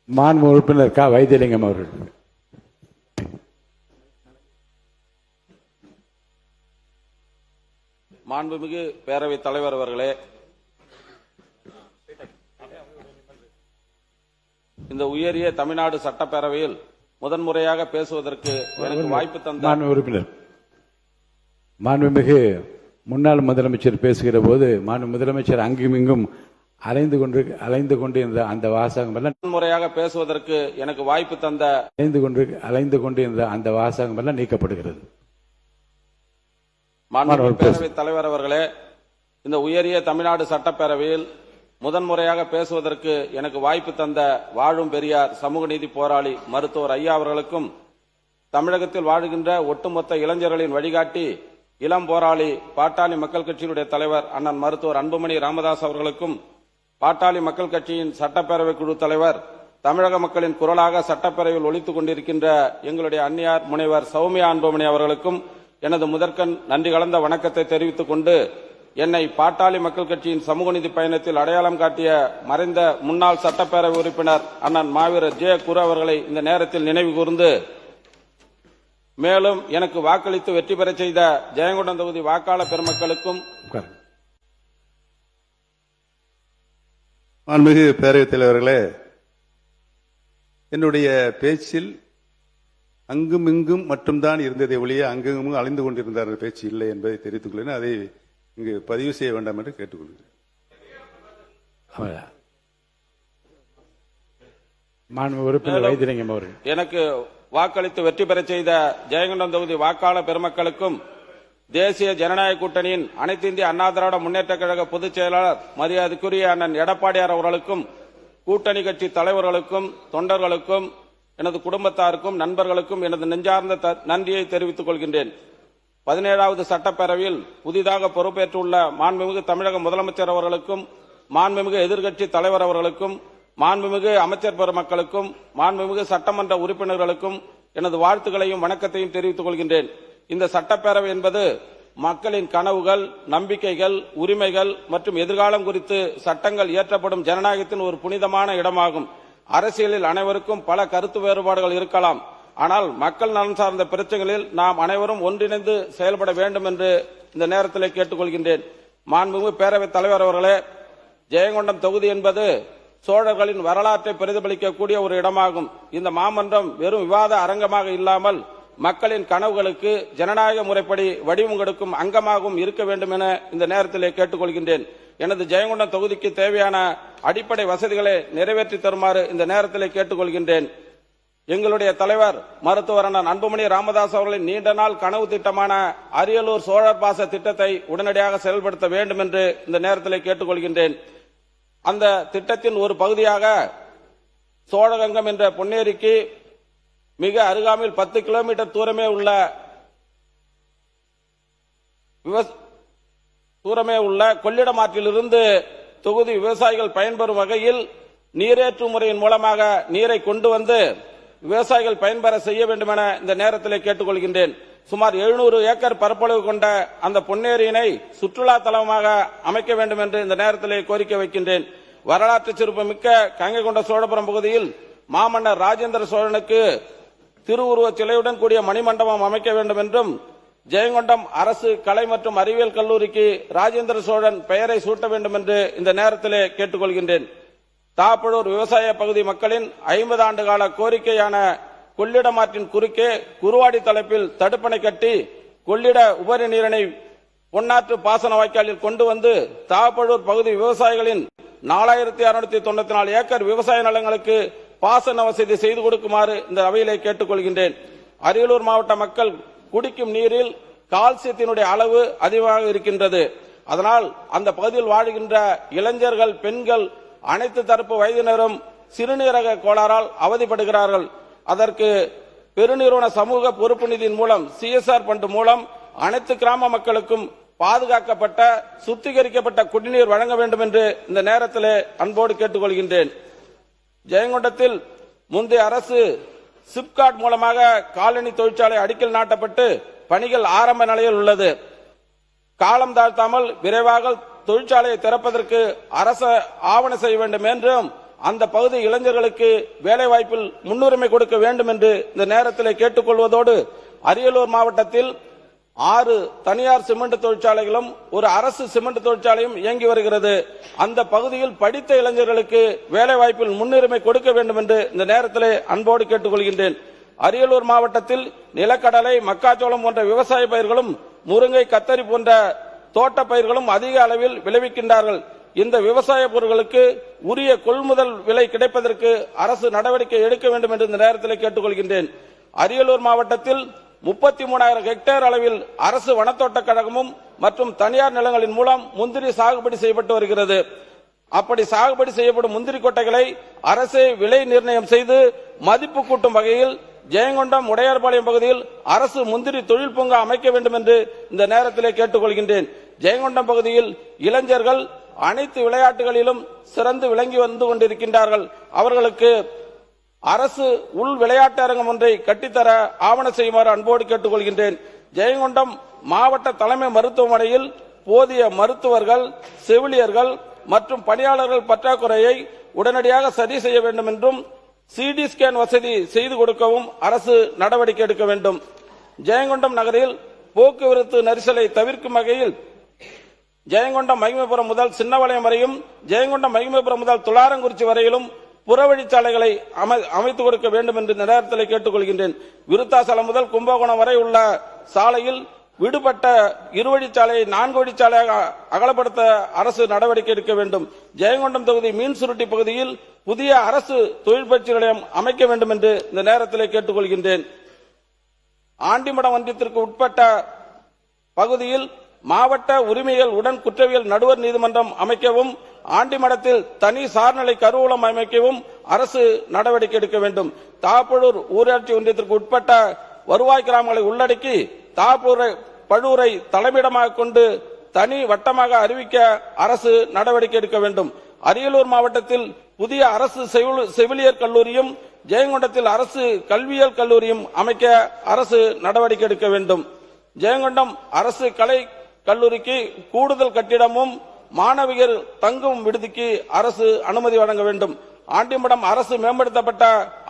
மாண்பு உறுப்பினர் க. வைத்தியலிங்கம் அவர்கள். மாண்புமிகு பேரவைத் தலைவர் அவர்களே, இந்த உயரிய தமிழ்நாடு சட்டப்பேரவையில் முதன்முறையாக பேசுவதற்கு எனக்கு வாய்ப்பு தந்த மாண்பு உறுப்பினர், மாண்புமிகு முன்னாள் முதலமைச்சர் பேசுகிற போது மாண்பு முதலமைச்சர் அங்கும் இங்கும் அலைந்து கொண்டிருந்த அந்த வாசகம் எல்லாம் முதன்முறையாக பேசுவதற்கு எனக்கு வாய்ப்பு தந்த அலைந்து கொண்டிருந்த அந்த வாசகம் எல்லாம் நீக்கப்படுகிறது. மாண்புமிகு பேரவைத் தலைவர் அவர்களே, இந்த உயரிய தமிழ்நாடு சட்டப்பேரவையில் முதன்முறையாக பேசுவதற்கு எனக்கு வாய்ப்பு தந்த வாழும் பெரியார் சமூக நீதி போராளி மருத்துவர் ஐயா அவர்களுக்கும், தமிழகத்தில் வாழுகின்ற ஒட்டுமொத்த இளைஞர்களின் வழிகாட்டி இளம் போராளி பாட்டாளி மக்கள் கட்சியினுடைய தலைவர் அண்ணன் மருத்துவர் அன்புமணி ராமதாஸ் அவர்களுக்கும், பாட்டாளி மக்கள் கட்சியின் சட்டப்பேரவை குழு தலைவர், தமிழக மக்களின் குரலாக சட்டப்பேரவையில் ஒலித்துக் கொண்டிருக்கின்ற எங்களுடைய அன்னியார் முனைவர் சௌமியா அன்புமணி அவர்களுக்கும் எனது முதற்கண் நன்றி கலந்த வணக்கத்தை தெரிவித்துக் கொண்டு, என்னை பாட்டாளி மக்கள் கட்சியின் சமூக நீதி பயணத்தில் அடையாளம் காட்டிய மறைந்த முன்னாள் சட்டப்பேரவை உறுப்பினர் அண்ணன் மாவீரர் ஜே. குரு அவர்களை இந்த நேரத்தில் நினைவு கூர்ந்து, மேலும் எனக்கு வாக்களித்து வெற்றி பெற செய்த ஜெயங்கொண்டம் தொகுதி வாக்காளர் பெருமக்களுக்கும் மாண்புமிகு பேரவைத் தலைவர்களே, என்னுடைய பேச்சில் அங்கும் இங்கும் மட்டும்தான் இருந்ததை ஒழிய அங்கும் அலைந்து கொண்டிருந்தார் பேச்சு இல்லை என்பதை தெரிவித்துக் கொள்கிறேன். அதை இங்கு பதிவு செய்ய வேண்டாம் என்று கேட்டுக்கொள்கிறேன். எனக்கு வாக்களித்து வெற்றி பெற செய்த ஜெயங்கொண்டம் தொகுதி வாக்காளர் பெருமக்களுக்கும், தேசிய ஜனநாயக கூட்டணியின் அனைத்து இந்திய அண்ணா திராவிட முன்னேற்ற கழக பொதுச் செயலாளர் மரியாதைக்குரிய அண்ணன் எடப்பாடியார் அவர்களுக்கும், கூட்டணி கட்சி தலைவர்களுக்கும், தொண்டர்களுக்கும், எனது குடும்பத்தாருக்கும், நண்பர்களுக்கும் எனது நெஞ்சார்ந்த நன்றியை தெரிவித்துக் கொள்கின்றேன். 17வது சட்டப்பேரவையில் புதிதாக பொறுப்பேற்றுள்ள மாண்புமிகு தமிழக முதலமைச்சர் அவர்களுக்கும், மாண்புமிகு எதிர்க்கட்சி தலைவர் அவர்களுக்கும், மாண்புமிகு அமைச்சர் பெருமக்களுக்கும், மாண்புமிகு சட்டமன்ற உறுப்பினர்களுக்கும் எனது வாழ்த்துக்களையும் வணக்கத்தையும் தெரிவித்துக் கொள்கின்றேன். இந்த சட்டப்பேரவை என்பது மக்களின் கனவுகள், நம்பிக்கைகள், உரிமைகள் மற்றும் எதிர்காலம் குறித்து சட்டங்கள் இயற்றப்படும் ஜனநாயகத்தின் ஒரு புனிதமான இடமாகும். அரசியலில் அனைவருக்கும் பல கருத்து வேறுபாடுகள் இருக்கலாம். ஆனால் மக்கள் நலன் சார்ந்த பிரச்சனைகளில் நாம் அனைவரும் ஒன்றிணைந்து செயல்பட வேண்டும் என்று இந்த நேரத்தில் கேட்டுக்கொள்கின்றேன். மாண்புமிகு பேரவைத் தலைவர் அவர்களே, ஜெயங்கொண்டம் தொகுதி என்பது சோழர்களின் வரலாற்றை பிரதிபலிக்கக்கூடிய ஒரு இடமாகும். இந்த மாமன்றம் வெறும் விவாத அரங்கமாக இல்லாமல் மக்களின் கனவுகளுக்கு ஜனநாயக முறைப்படி வடிவம் கொடுக்கும் அங்கமாகவும் இருக்க வேண்டும் என இந்த நேரத்திலே கேட்டுக்கொள்கின்றேன். எனது ஜெயங்கொண்டம் தொகுதிக்கு தேவையான அடிப்படை வசதிகளை நிறைவேற்றி தருமாறு இந்த நேரத்திலே கேட்டுக்கொள்கின்றேன். எங்களுடைய தலைவர் மருத்துவர் அண்ணன் அன்புமணி ராமதாஸ் அவர்களின் நீண்ட நாள் கனவு திட்டமான அரியலூர் சோழர் பாச திட்டத்தை உடனடியாக செயல்படுத்த வேண்டும் என்று இந்த நேரத்திலே கேட்டுக்கொள்கின்றேன். அந்த திட்டத்தின் ஒரு பகுதியாக சோழகங்கம் என்ற பொன்னேரிக்கு மிக அருகாமையில் 10 கிலோமீட்டர் தூரமே உள்ள கொள்ளிடம் ஆற்றிலிருந்து தொகுதி விவசாயிகள் பயன்பெறும் வகையில் நீரேற்று முறையின் மூலமாக நீரை கொண்டு வந்து விவசாயிகள் பயன்பெற செய்ய வேண்டும் என இந்த நேரத்தில் கேட்டுக்கொள்கின்றேன். சுமார் 700 ஏக்கர் பரப்பளவு கொண்ட அந்த பொன்னேரியினை சுற்றுலா தலமாக அமைக்க வேண்டும் என்று இந்த நேரத்தில் கோரிக்கை வைக்கின்றேன். வரலாற்று சிறப்புமிக்க கங்கை கொண்ட சோழபுரம் பகுதியில் மாமன்னர் ராஜேந்திர சோழனுக்கு திருவுருவச் சிலையுடன் கூடிய மணிமண்டபம் அமைக்க வேண்டும் என்றும், ஜெயங்கொண்டம் அரசு கலை மற்றும் அறிவியல் கல்லூரிக்கு ராஜேந்திர சோழன் பெயரை சூட்ட வேண்டும் என்று இந்த நேரத்தில் கேட்டுக்கொள்கின்றேன். தாப்பழூர் விவசாய பகுதி மக்களின் 50 ஆண்டு கால கோரிக்கையான கொள்ளிடம் ஆற்றின் குறுக்கே குருவாடி தலைப்பில் தடுப்பணை கட்டி கொள்ளிட உபரி நீரினை பொன்னாற்று பாசன வாய்க்காலில் கொண்டு வந்து தாப்பழூர் பகுதி விவசாயிகளின் 4694 ஏக்கர் விவசாய நிலங்களுக்கு பாசன வசதி செய்து கொடுக்குமாறு இந்த அவையிலே கேட்டுக்கொள்கின்றேன். அரியலூர் மாவட்ட மக்கள் குடிக்கும் நீரில் கால்சியத்தினுடைய அளவு அதிகமாக இருக்கின்றது. அதனால் அந்த பகுதியில் வாழ்கின்ற இளைஞர்கள், பெண்கள், அனைத்து தரப்பு வயதினரும் சிறுநீரக கோளாறால் அவதிப்படுகிறார்கள். அதற்கு பெருநிறுவன சமூக பொறுப்பு நிதியின் மூலம் CSR ஃபண்ட் மூலம் அனைத்து கிராம மக்களுக்கும் பாதுகாக்கப்பட்ட சுத்திகரிக்கப்பட்ட குடிநீர் வழங்க வேண்டும் என்று இந்த நேரத்தில் அன்போடு கேட்டுக்கொள்கின்றேன். ஜெயங்கொண்டத்தில் முந்தைய அரசு சிப்காட் மூலமாக காலனி தொழிற்சாலை அடிக்கல் நாட்டப்பட்டு பணிகள் ஆரம்ப நிலையில் உள்ளது. காலம் தாழ்த்தாமல் விரைவாக தொழிற்சாலையை திறப்பதற்கு அரசு ஆவண செய்ய வேண்டும் என்றும் அந்த பகுதி இளைஞர்களுக்கு வேலை வாய்ப்பில் முன்னுரிமை கொடுக்க வேண்டும் என்று இந்த நேரத்தில் கேட்டுக்கொள்வதோடு, அரியலூர் மாவட்டத்தில் 6 தனியார் சிமெண்ட் தொழிற்சாலைகளும் ஒரு அரசு சிமெண்ட் தொழிற்சாலையும் இயங்கி வருகிறது. அந்த பகுதியில் படித்த இளைஞர்களுக்கு வேலை வாய்ப்பில் முன்னுரிமை கொடுக்க வேண்டும் என்று இந்த நேரத்தில் அன்போடு கேட்டுக்கொள்கின்றேன். அரியலூர் மாவட்டத்தில் நிலக்கடலை, மக்காச்சோளம் போன்ற விவசாய பயிர்களும், முருங்கை, கத்தரி போன்ற தோட்ட பயிர்களும் அதிக அளவில் விளைவிக்கின்றார்கள். இந்த விவசாய பொருட்களுக்கு உரிய கொள்முதல் விலை கிடைப்பதற்கு அரசு நடவடிக்கை எடுக்க வேண்டும் என்று இந்த நேரத்தில் கேட்டுக்கொள்கின்றேன். அரியலூர் மாவட்டத்தில் 33,000 ஹெக்டேர் அளவில் அரசு வனத்தோட்டக் கழகமும் மற்றும் தனியார் நிலங்களின் மூலம் முந்திரி சாகுபடி செய்யப்பட்டு வருகிறது. அப்படி சாகுபடி செய்யப்படும் முந்திரி கொட்டைகளை அரசே விலை நிர்ணயம் செய்து மதிப்பு கூட்டும் வகையில் ஜெயங்கொண்டம், உடையார்பாளையம் பகுதியில் அரசு முந்திரி தொழில் பூங்கா அமைக்க வேண்டும் என்று இந்த நேரத்திலே கேட்டுக்கொள்கின்றேன். ஜெயங்கொண்டம் பகுதியில் இளைஞர்கள் அனைத்து விளையாட்டுகளிலும் சிறந்து விளங்கி வந்து கொண்டிருக்கின்றார்கள். அவர்களுக்கு அரசு உள் விளையாட்டு அரங்கம் ஒன்றை கட்டித்தர ஆவண செய்யுமாறு அன்போடு கேட்டுக்கொள்கின்றேன். ஜெயங்கொண்டம் மாவட்ட தலைமை மருத்துவமனையில் போதிய மருத்துவர்கள், செவிலியர்கள் மற்றும் பணியாளர்கள் பற்றாக்குறையை உடனடியாக சரி செய்ய வேண்டும் என்றும், சிடி ஸ்கேன் வசதி செய்து கொடுக்கவும் அரசு நடவடிக்கை எடுக்க வேண்டும். ஜெயங்கொண்டம் நகரில் போக்குவரத்து நெரிசலை தவிர்க்கும் வகையில் ஜெயங்கொண்டம் மகிமைபுரம் முதல் சின்னவளையம் வரையும், ஜெயங்கொண்டம் மகிமைபுரம் முதல் துளாரங்குறிச்சி வரையிலும் புறவழிச்சாலைகளை அமைத்து கொடுக்க வேண்டும் என்று இந்த நேரத்தில் கேட்டுக்கொள்கின்றேன். விருத்தாசலம் முதல் கும்பகோணம் வரை உள்ள சாலையில் விடுபட்ட இருவழிச்சாலையை 4 வழிச்சாலையாக அகலப்படுத்த அரசு நடவடிக்கை எடுக்க வேண்டும். ஜெயங்கொண்டம் தொகுதி மீன் சுருட்டி பகுதியில் புதிய அரசு தொழில் பயிற்சி நிலையம் அமைக்க வேண்டும் என்று இந்த நேரத்தில் கேட்டுக்கொள்கின்றேன். ஆண்டிமடம் ஒன்றியத்திற்கு உட்பட்ட பகுதியில் மாவட்ட உரிமைகள் உடன் குற்றவியல் நடுவர் நீதிமன்றம் அமைக்கவும், ஆண்டிமடத்தில் தனி சார்நிலை கருவூலம் அமைக்கவும் அரசு நடவடிக்கை எடுக்க வேண்டும். தாப்பழூர் ஊராட்சி ஒன்றியத்திற்கு உட்பட்ட வருவாய் கிராமங்களை உள்ளடக்கி பழூரை தலைமையிடமாக கொண்டு தனி வட்டமாக அறிவிக்க அரசு நடவடிக்கை எடுக்க வேண்டும். அரியலூர் மாவட்டத்தில் புதிய அரசு செவிலியர் கல்லூரியும், ஜெயங்கொண்டத்தில் அரசு கல்வியியல் கல்லூரியும் அமைக்க அரசு நடவடிக்கை எடுக்க வேண்டும். ஜெயங்கொண்டம் அரசு கலை கல்லூரிக்கு கூடுதல் கட்டிடமும் மாணவியர் தங்கும் விடுதிக்கு அரசு அனுமதி வழங்க வேண்டும். ஆண்டிமடம் அரசு மேம்படுத்தப்பட்ட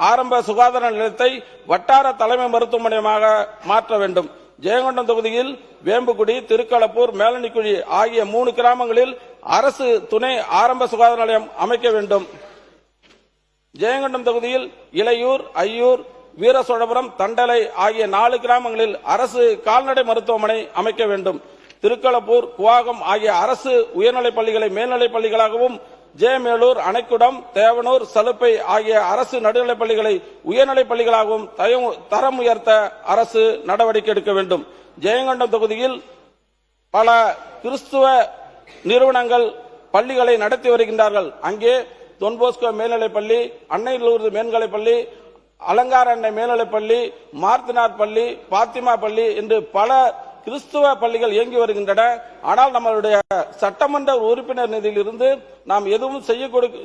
ஆரம்ப சுகாதார நிலையத்தை வட்டார தலைமை மருத்துவமனையாக மாற்ற வேண்டும். ஜெயங்கொண்டம் தொகுதியில் வேம்புக்குடி, திருக்களப்பூர், மேலணிக்குழி ஆகிய 3 கிராமங்களில் அரசு துணை ஆரம்ப சுகாதார நிலையம் அமைக்க வேண்டும். ஜெயங்கொண்டம் தொகுதியில் இளையூர், ஐயூர், வீரசோழபுரம், தண்டலை ஆகிய 4 கிராமங்களில் அரசு கால்நடை மருத்துவமனை அமைக்க வேண்டும். திருக்களப்பூர், குவாகம் ஆகிய அரசு உயர்நிலைப் பள்ளிகளை மேல்நிலைப் பள்ளிகளாகவும், ஜெயமேலூர், அணைக்குடம், தேவனூர், சலுப்பை ஆகிய அரசு நடுநிலைப் பள்ளிகளை உயர்நிலைப் பள்ளிகளாகவும் தரம் உயர்த்த அரசு நடவடிக்கை எடுக்க வேண்டும். ஜெயங்கொண்டம் தொகுதியில் பல கிறிஸ்துவ நிறுவனங்கள் பள்ளிகளை நடத்தி வருகின்றார்கள். அங்கே தொன்போஸ்கோ மேல்நிலைப் பள்ளி, அன்னையிலூர் மேல்நிலைப் பள்ளி, அலங்கார அன்னை மேல்நிலைப் பள்ளி, மார்த்தினார் பள்ளி, பாத்திமா பள்ளி என்று பல கிறிஸ்துவ பள்ளிகள் இயங்கி வருகின்றன. ஆனால் நம்மளுடைய சட்டமன்ற உறுப்பினர் நிதியிலிருந்து நாம் எதுவும்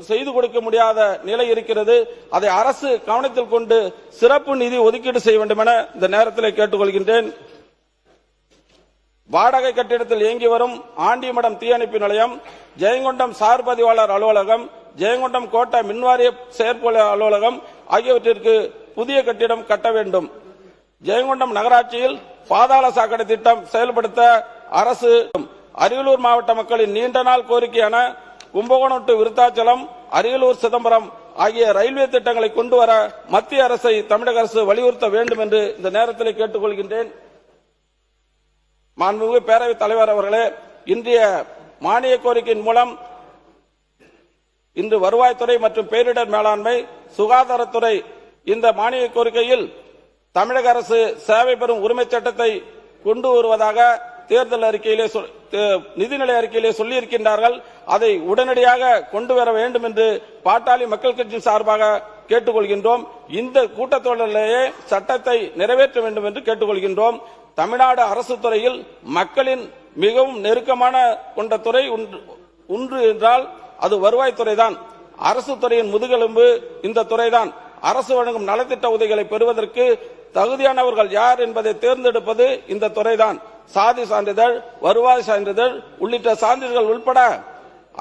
செய்து கொடுக்க முடியாத நிலை இருக்கிறது. அதை அரசு கவனத்தில் கொண்டு சிறப்பு நிதி ஒதுக்கீடு செய்ய வேண்டும் என இந்த நேரத்தில் கேட்டுக்கொள்கின்றேன். வாடகை கட்டிடத்தில் இயங்கி வரும் ஆண்டிமடம் தீயணைப்பு நிலையம், ஜெயங்கொண்டம் சார் பதிவாளர் அலுவலகம், ஜெயங்கொண்டம் கோட்டை மின்வாரிய செயற்பொழில் அலுவலகம் ஆகியவற்றிற்கு புதிய கட்டிடம் கட்ட வேண்டும். ஜெயங்கொண்டம் நகராட்சியில் பாதாள சாக்கடை திட்டம் செயல்படுத்த அரசு அரியலூர் மாவட்ட மக்களின் நீண்ட நாள் கோரிக்கையான கும்பகோணம் டு விருத்தாச்சலம், அரியலூர் சிதம்பரம் ஆகிய ரயில்வே திட்டங்களை கொண்டு வர மத்திய அரசை தமிழக அரசு வலியுறுத்த வேண்டும் என்று இந்த நேரத்தில் கேட்டுக்கொள்கின்றேன். மாண்புமிகு பேரவைத் தலைவர் அவர்களே, இன்றைய மானிய கோரிக்கையின் மூலம் இன்று வருவாய்த்துறை மற்றும் பேரிடர் மேலாண்மை, சுகாதாரத்துறை இந்த மானிய கோரிக்கையில் தமிழக அரசு சேவை பெறும் உரிமை சட்டத்தை கொண்டு வருவதாக தேர்தல் அறிக்கையிலே நிதிநிலை அறிக்கையிலே சொல்லியிருக்கின்றார்கள். அதை உடனடியாக கொண்டு வர வேண்டும் என்று பாட்டாளி மக்கள் கட்சி சார்பாக கேட்டுக்கொள்கின்றோம். இந்த கூட்டத்தொடரிலேயே சட்டத்தை நிறைவேற்ற வேண்டும் என்று கேட்டுக்கொள்கின்றோம். தமிழ்நாடு அரசு துறையில் மக்களின் மிகவும் நெருக்கமான கொண்ட துறை ஒன்று என்றால் அது வருவாய்த்துறை தான். அரசு துறையின் முதுகெலும்பு இந்த துறைதான். அரசு வழங்கும் நலத்திட்ட உதவிகளை பெறுவதற்கு தகுதியானவர்கள் யார் என்பதை தேர்ந்தெடுப்பது இந்த துறைதான். சாதி சான்றிதழ், வருவாய் சான்றிதழ் உள்ளிட்ட சான்றிதழ்கள் உட்பட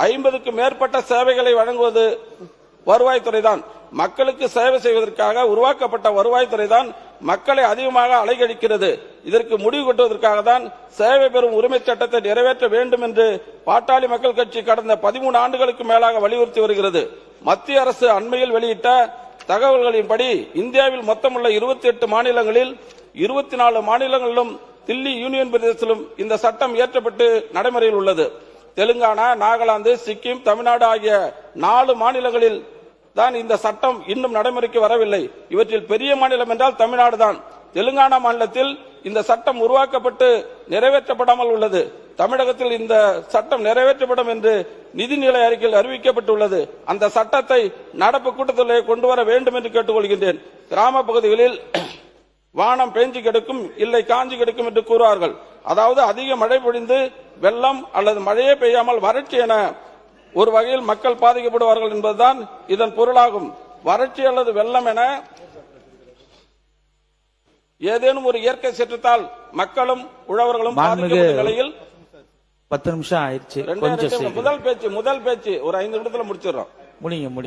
50க்கும் மேற்பட்ட சேவைகளை வழங்குவது வருவாய்த்துறை தான். மக்களுக்கு சேவை செய்வதற்காக உருவாக்கப்பட்ட வருவாய்த்துறை தான் மக்களை அதிகமாக அலைகழிக்கிறது. இதற்கு முடிவு கட்டுவதற்காக தான் சேவை பெறும் உரிமை சட்டத்தை நிறைவேற்ற வேண்டும் என்று பாட்டாளி மக்கள் கட்சி கடந்த 13 ஆண்டுகளுக்கு மேலாக வலியுறுத்தி வருகிறது. மத்திய அரசு அண்மையில் வெளியிட்ட தகவல்களின்படி இந்தியாவில் மொத்தமுள்ள 28 மாநிலங்களில் 24 மாநிலங்களிலும் தில்லி யூனியன் பிரதேசத்திலும் இந்த சட்டம் இயற்றப்பட்டு நடைமுறையில் உள்ளது. தெலுங்கானா, நாகாலாந்து, சிக்கிம், தமிழ்நாடு ஆகிய 4 மாநிலங்களில் தான் இந்த சட்டம் இன்னும் நடைமுறைக்கு வரவில்லை. இவற்றில் பெரிய மாநிலம் என்றால் தமிழ்நாடு தான். தெலுங்கானா மாநிலத்தில் இந்த சட்டம் உருவாக்கப்பட்டு நிறைவேற்றப்படாமல் உள்ளது. தமிழகத்தில் இந்த சட்டம் நிறைவேற்றப்படும் என்று நிதிநிலை அறிக்கையில் அறிவிக்கப்பட்டுள்ளது. அந்த சட்டத்தை நடப்பு கூட்டத்தொடரிலே கொண்டு வர வேண்டும் என்று கேட்டுக்கொள்கின்றேன். கிராம பகுதிகளில் வானம் பேஞ்சு கிடக்கும், இல்லை காஞ்சி கிடக்கும் என்று கூறுவார்கள். அதாவது அதிக மழை பொழிந்து வெள்ளம் அல்லது மழையே பெய்யாமல் வறட்சி என ஒரு வகையில் மக்கள் பாதிக்கப்படுவார்கள் என்பதுதான் இதன் பொருளாகும். வறட்சி அல்லது வெள்ளம் என ஏதேனும் ஒரு இயற்கை சீற்றத்தால் மக்களும் உழவர்களும் பாதிக்கப்பட்ட நிலையில் 10 நிமிஷம் ஆயிடுச்சு. முதல் பேச்சு ஒரு 5 நிமிடத்துல முடிச்சிடறோம்.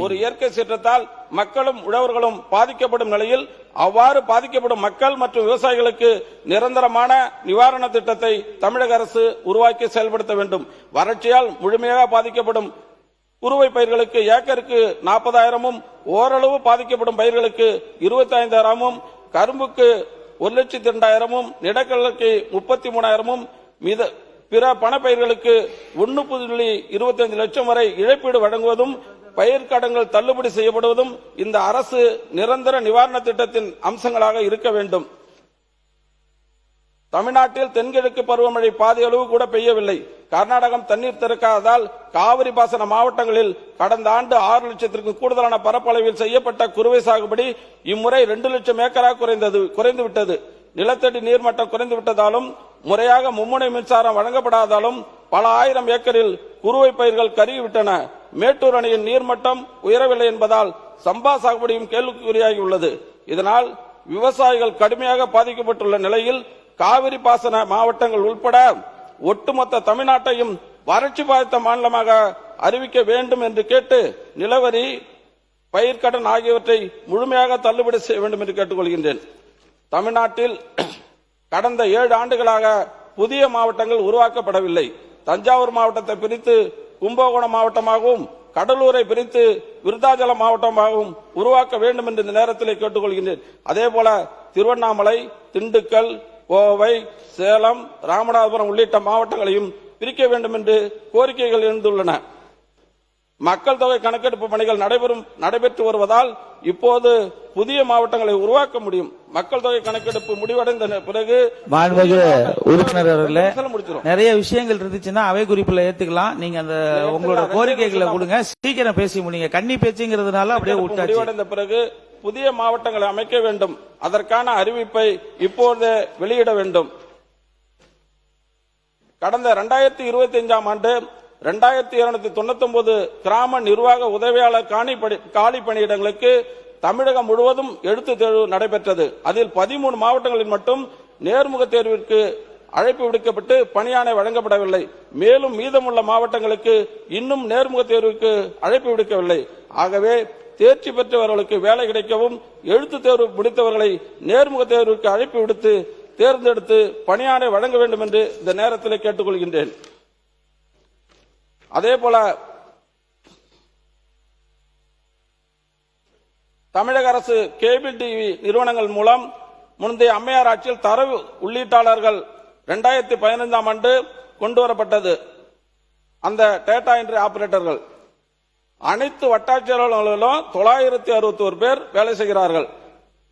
ஒரு இயற்கை சீற்றத்தால் மக்களும் உழவர்களும் பாதிக்கப்படும் நிலையில் அவ்வாறு பாதிக்கப்படும் மக்கள் மற்றும் விவசாயிகளுக்கு நிரந்தரமான நிவாரண திட்டத்தை தமிழக அரசு உருவாக்கி செயல்படுத்த வேண்டும். வறட்சியால் முழுமையாக பாதிக்கப்படும் குறுவை பயிர்களுக்கு ஏக்கருக்கு 40,000-ம், ஓரளவு பாதிக்கப்படும் பயிர்களுக்கு 25,000-ம், கரும்புக்கு 1,02,000-ம், நிலக்கடலைக்கு 33,000-ம், பிற பணப்பயிர்களுக்கு 1.25 லட்சம் வரை இழப்பீடு வழங்குவதும் பயிர்க்கடன்கள் தள்ளுபடி செய்யப்படுவதும் இந்த அரசு நிரந்தர நிவாரண திட்டத்தின் அம்சங்களாக இருக்க வேண்டும். தமிழ்நாட்டில் தென்கிழக்கு பருவமழை பாதி அளவு கூட பெய்யவில்லை. கர்நாடகம் தண்ணீர் திறக்காததால் காவிரி பாசன மாவட்டங்களில் கடந்த ஆண்டு 6 லட்சத்திற்கும் கூடுதலான பரப்பளவில் செய்யப்பட்ட குறுவை சாகுபடி இம்முறை 2 லட்சம் ஏக்கராக குறைந்துவிட்டது. நிலத்தடி நீர்மட்டம் குறைந்து விட்டதாலும் முறையாக மும்முனை மின்சாரம் வழங்கப்படாதாலும் பல ஆயிரம் ஏக்கரில் குறுவை பயிர்கள் கருகிவிட்டன. மேட்டூர் அணையின் நீர்மட்டம் உயரவில்லை என்பதால் சம்பா சாகுபடியும் கேள்விக்குறியாகியுள்ளது. இதனால் விவசாயிகள் கடுமையாக பாதிக்கப்பட்டுள்ள நிலையில் காவிரி பாசன மாவட்டங்கள் உட்பட ஒட்டுமொத்த தமிழ்நாட்டையும் வறட்சி பாதித்த மாநிலமாக அறிவிக்க வேண்டும் என்று கேட்டு நிலவரி, பயிர்க்கடன் ஆகியவற்றை முழுமையாக தள்ளுபடி செய்ய வேண்டும் என்று கேட்டுக்கொள்கின்றேன். தமிழ்நாட்டில் கடந்த 7 ஆண்டுகளாக புதிய மாவட்டங்கள் உருவாக்கப்படவில்லை. தஞ்சாவூர் மாவட்டத்தை பிரித்து கும்பகோணம் மாவட்டமாகவும், கடலூரை பிரித்து விருத்தாச்சலம் மாவட்டமாகவும் உருவாக்க வேண்டும் என்று இந்த நேரத்தில் கேட்டுக்கொள்கின்றேன். அதேபோல திருவண்ணாமலை, திண்டுக்கல், கோவை, சேலம், ராமநாதபுரம் உள்ளிட்ட மாவட்டங்களையும் பிரிக்க வேண்டும் என்று கோரிக்கைகள் எழுந்துள்ளன. மக்கள் தொகை கணக்கெடுப்பு பணிகள் நடைபெற்று வருவதால் இப்போது புதிய மாவட்டங்களை உருவாக்க முடியும். மக்கள் தொகை கணக்கெடுப்பு முடிவடைந்த பிறகு உறுப்பினர் அவர்களே, நிறைய விஷயங்கள் இருந்துச்சுன்னா அவை குறிப்புல ஏத்துக்கலாம். நீங்க அந்த உங்களோட கோரிக்கைகளை கொடுங்க, சீக்கிரம் பேசி முடியுங்க. கன்னி பேச்சுங்கிறதுனால அப்படியே முடிவடைந்த பிறகு புதிய மாவட்டங்களை அமைக்க வேண்டும். அதற்கான அறிவிப்பை இப்போது வெளியிட வேண்டும். கடந்த 2025ஆம் ஆண்டு 2299 கிராம நிர்வாக உதவியாளர் காலி பணியிடங்களுக்கு தமிழகம் முழுவதும் எழுத்து தேர்வு நடைபெற்றது. அதில் 13 மாவட்டங்களில் மட்டும் நேர்முக தேர்விற்கு அழைப்பு விடுக்கப்பட்டு பணியாணை வழங்கப்படவில்லை. மேலும் மீதமுள்ள மாவட்டங்களுக்கு இன்னும் நேர்முக தேர்வுக்கு அழைப்பு விடுக்கவில்லை. ஆகவே தேர்ச்சி பெற்றவர்களுக்கு வேலை கிடைக்கவும் எழுத்து தேர்வு முடித்தவர்களை நேர்முக தேர்வுக்கு அழைப்பு விடுத்து தேர்ந்தெடுத்து பணியாணை வழங்க வேண்டும் என்று இந்த நேரத்தில் கேட்டுக்கொள்கின்றேன். அதேபோல தமிழக அரசு கேபிள் டிவி நிறுவனங்கள் மூலம் முந்தைய அம்மையார் ஆட்சியில் தரவு உள்ளீட்டாளர்கள் 2015ஆம் ஆண்டு கொண்டு வரப்பட்டது. அந்த டேட்டா என்ட்ரி ஆபரேட்டர்கள் அனைத்து வட்டாட்சியர் அலுவலகங்களிலும் 961 பேர் வேலை செய்கிறார்கள்.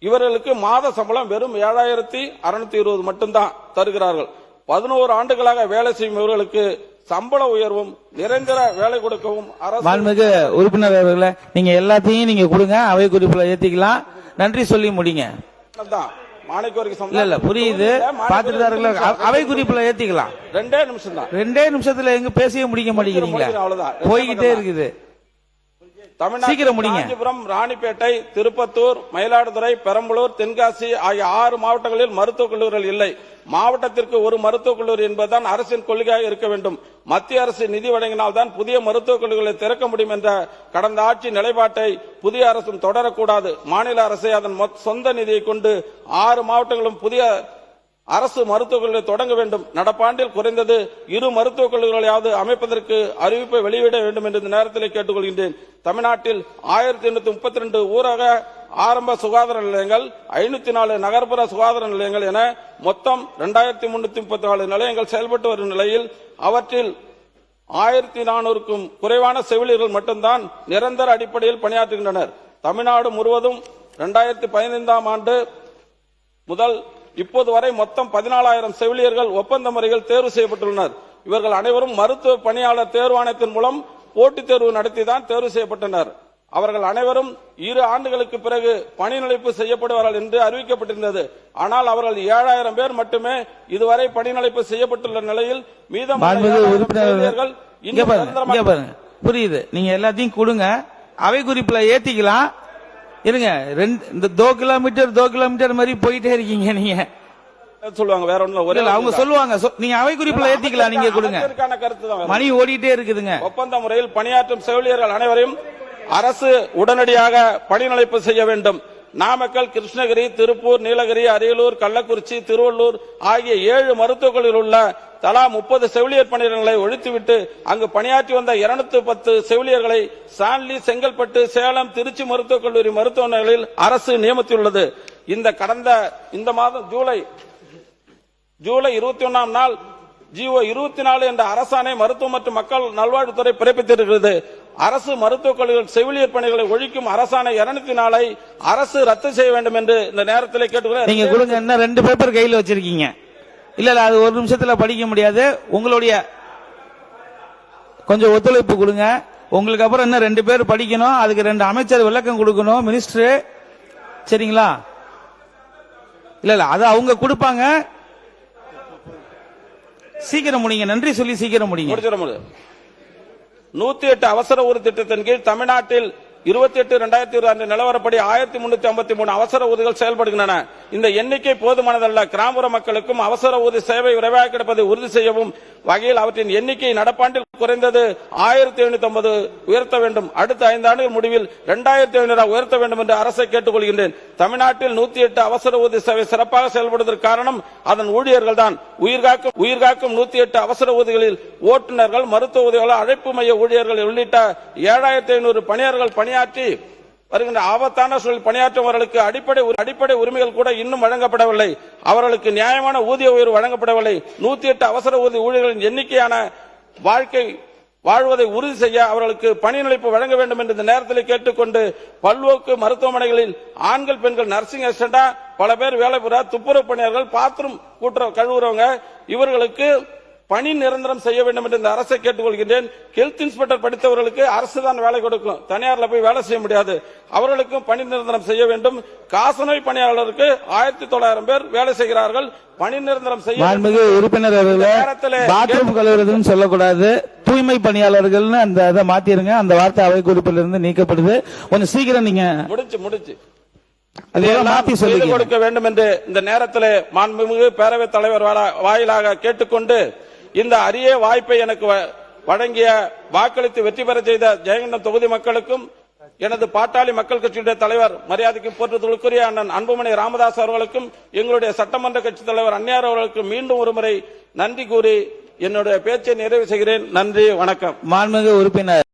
இவர்களுக்கு மாத சம்பளம் வெறும் 7620 மட்டும்தான் தருகிறார்கள். 11 ஆண்டுகளாக வேலை செய்யும் இவர்களுக்கு சம்பள உயர்வும் நிரந்தர வேலை கொடுக்கவும் அரசு உறுப்பினர் அவர்களே, நீங்க எல்லாத்தையும் நீங்க கொடுங்க, அவை குறிப்புல ஏத்திக்கலாம். நன்றி சொல்லி முடிங்க. புரியுது, பாத்துட்டு அவை குறிப்புல ஏத்திக்கலாம். 2 நிமிஷம் தான். 2 நிமிஷத்துல எங்க பேசிய முடிக்க மாட்டேங்கிறீங்களா? போய்கிட்டே இருக்குது. தமிழ்நாட்டில் சீக்கிரம் முடிங்க. காஞ்சிபுரம், ராணிப்பேட்டை, திருப்பத்தூர், மயிலாடுதுறை, பெரம்பலூர், தென்காசி ஆகிய 6 மாவட்டங்களில் மருத்துவக் கல்லூரிகள் இல்லை. மாவட்டத்திற்கு ஒரு மருத்துவக் கல்லூரி என்பதுதான் அரசின் கொள்கையாக இருக்க வேண்டும். மத்திய அரசு நிதி வழங்கினால்தான் புதிய மருத்துவக் கல்லூரிகளை திறக்க முடியும் என்ற கடந்த ஆட்சி நிலைப்பாட்டை புதிய அரசும் தொடரக்கூடாது. மாநில அரசை அதன் சொந்த நிதியை கொண்டு 6 மாவட்டங்களும் புதிய அரசு மருத்துவக் கல்லூரிகளை தொடங்க வேண்டும். நடப்பாண்டில் குறைந்தது 2 மருத்துவக் கல்லூரிகளையாவது அமைப்பதற்கு அறிவிப்பை வெளியிட வேண்டும் என்று இந்த நேரத்தில் கேட்டுக்கொள்கின்றேன். தமிழ்நாட்டில் 1832 ஊரக ஆரம்ப சுகாதார நிலையங்கள், 504 நகர்ப்புற சுகாதார நிலையங்கள் என மொத்தம் 2334 நிலையங்கள் செயல்பட்டு வரும் நிலையில் அவற்றில் 1400க்கும் குறைவான செவிலியர்கள் மட்டும்தான் நிரந்தர அடிப்படையில் பணியாற்றுகின்றனர். தமிழ்நாடு முழுவதும் 2015ஆம் ஆண்டு முதல் இப்போது வரை மொத்தம் 14,000 செவிலியர்கள் ஒப்பந்த முறைகள் தேர்வு செய்யப்பட்டுள்ளனர். இவர்கள் அனைவரும் மருத்துவ பணியாளர் தேர்வாணையத்தின் மூலம் போட்டித் தேர்வு நடத்திதான் தேர்வு செய்யப்பட்டனர். அவர்கள் அனைவரும் 2 ஆண்டுகளுக்கு பிறகு பணி நிலைப்பு செய்யப்படுவார்கள் என்று அறிவிக்கப்பட்டிருந்தது. ஆனால் அவர்கள் 7,000 பேர் மட்டுமே இதுவரை பணி நிலைப்பு செய்யப்பட்டுள்ள நிலையில் மீதம் புரியுது. நீங்க எல்லாத்தையும் கொடுங்க, அவை குறிப்புல ஏத்திக்கலாம். இருங்க, இந்த 2 கிலோமீட்டர் மாதிரி போயிட்டே இருக்கீங்க நீங்க. சொல்லுவாங்க வேற ஒண்ணு, ஒரே அவங்க சொல்லுவாங்க. நீங்க அவை குறிப்புல ஏத்திக்கலாம், நீங்க கொடுங்க. கருத்து தான். மணி ஓடிட்டே இருக்குதுங்க. ஒப்பந்த முறையில் பணியாற்றும் செவிலியர்கள் அனைவரையும் அரசு உடனடியாக பணி நிலைப்பு செய்ய வேண்டும். நாமக்கல், கிருஷ்ணகிரி, திருப்பூர், நீலகிரி, அரியலூர், கள்ளக்குறிச்சி, திருவள்ளூர் ஆகிய 7 மருத்துவக் கல்லூரியில் உள்ள தலா 30 செவிலியர் பணியிடங்களை ஒழித்துவிட்டு அங்கு பணியாற்றி வந்த 210 செவிலியர்களை சான்லி, செங்கல்பட்டு, சேலம், திருச்சி மருத்துவக் கல்லூரி மருத்துவமனைகளில் அரசு நியமித்துள்ளது. இந்த மாதம் ஜூலை 21ஆம் நாள் ஜிஓ 24 என்ற அரசாணை மருத்துவ மற்றும் மக்கள் நல்வாழ்வுத்துறை பிறப்பித்திருக்கிறது. அரசு மருத்துவக் கல்லூரிகள் செவிலியர் பணிகளை ஒழிக்கும் அரசாணை 204ஐ அரசு ரத்து செய்ய வேண்டும் என்று இந்த நேரத்தில் கேட்டுக்கிறேன். நீங்க கொடுங்க. என்ன 2 பேப்பர் கையில் வச்சிருக்கீங்க? இல்ல அது ஒரு நிமிஷத்துல படிக்க முடியாது. உங்களுடைய கொஞ்சம் ஒத்துழைப்பு கொடுங்க. உங்களுக்கு அப்புறம் என்ன 2 பேர் படிக்கணும், அதுக்கு 2 அமைச்சர் விளக்கம் கொடுக்கணும், மினிஸ்டர். சரிங்களா? இல்ல அது அவங்க கொடுப்பாங்க. சீக்கிரம் முடிங்க. நன்றி சொல்லி சீக்கிரம் முடிங்க. 108 அவசர ஊர்தி திட்டத்தின் கீழ் தமிழ்நாட்டில் 28/2020 நிலவரப்படி 1353 அவசர ஊர்திகள் செயல்படுகின்றன. இந்த எண்ணிக்கை போதுமானதல்ல. கிராமப்புற மக்களுக்கும் அவசர ஊர்தி சேவை விரைவாக கிடைப்பதை உறுதி செய்யவும் வகையில் அவற்றின் எண்ணிக்கை நடப்பாண்டில் குறைந்தது 1750 உயர்த்த வேண்டும். அடுத்த 5 ஆண்டுகள் முடிவில் 2500 உயர்த்த வேண்டும் என்று அரசை கேட்டுக்கொள்கின்றேன். தமிழ்நாட்டில் 108 அவசர ஊர்தி சேவை சிறப்பாக செயல்படுவதற்கு காரணம் அதன் ஊழியர்கள் தான். உயிர்காக்கும் 108 அவசர ஊர்திகளில் ஓட்டுநர்கள், மருத்துவ உதவியாளர், அழைப்பு மைய ஊழியர்கள் உள்ளிட்ட 7500 பணியாளர்கள் பணியாற்றி வருகின்ற ஆபத்தான சூழல் பணியாற்றுபவர்களுக்கு அடிப்படை உரிமைகள் கூட இன்னும் வழங்கப்படவில்லை. அவர்களுக்கு நியாயமான ஊதிய உயர்வு வழங்கப்படவில்லை. 108 அவசர ஊதிய ஊழியர்களின் எண்ணிக்கையான வாழ்க்கை வாழ்வதை உறுதி செய்ய அவர்களுக்கு பணி நிலைப்பு வழங்க வேண்டும் என்று இந்த நேரத்தில் கேட்டுக்கொண்டு, பல்நோக்கு மருத்துவமனைகளில் ஆண்கள், பெண்கள், நர்சிங் அசிஸ்டண்டா பல பேர் வேலை பெற, துப்புரவு பணியாளர்கள், பாத்ரூம் கழுவுறவங்க, இவர்களுக்கு பணி நிரந்தரம் செய்ய வேண்டும் என்று இந்த அரசை கேட்டுக்கொள்கின்றேன். ஹெல்த் இன்ஸ்பெக்டர் படித்தவர்களுக்கு அரசு தான் வேலை கொடுக்கும், தனியார்ல போய் வேலை செய்ய முடியாது. அவர்களுக்கும் பணி நிரந்தரம் செய்ய வேண்டும். காசநோய் பணியாளருக்கு 1900 பேர் வேலை செய்கிறார்கள். பணி நிரந்தரம் செய்ய உறுப்பினர் பாத்ரூம் கழுவுறதுன்னு சொல்லக்கூடாது, தூய்மை பணியாளர்கள் அந்த அதை மாத்திருங்க. அந்த வார்த்தை அவை குறிப்பில் இருந்து நீக்கப்படுது. கொஞ்சம் சீக்கிரம் நீங்க முடிச்சு செய்து கொடுக்க வேண்டும் என்று இந்த நேரத்தில் மாண்புமிகு பேரவைத் தலைவர் வாயிலாக கேட்டுக்கொண்டு, இந்த அரிய வாய்ப்பை எனக்கு வழங்கிய, வாக்களித்து வெற்றி பெற செய்த ஜெயங்கொண்டம் தொகுதி மக்களுக்கும், எனது பாட்டாளி மக்கள் கட்சியுடைய தலைவர் மரியாதைக்கு போற்றுதலுக்குரிய அண்ணன் அன்புமணி ராமதாஸ் அவர்களுக்கும், எங்களுடைய சட்டமன்ற கட்சி தலைவர் அந்நியார் அவர்களுக்கும் மீண்டும் ஒருமுறை நன்றி கூறி என்னுடைய பேச்சை நிறைவு செய்கிறேன். நன்றி, வணக்கம். மாண்புமிகு உறுப்பினர்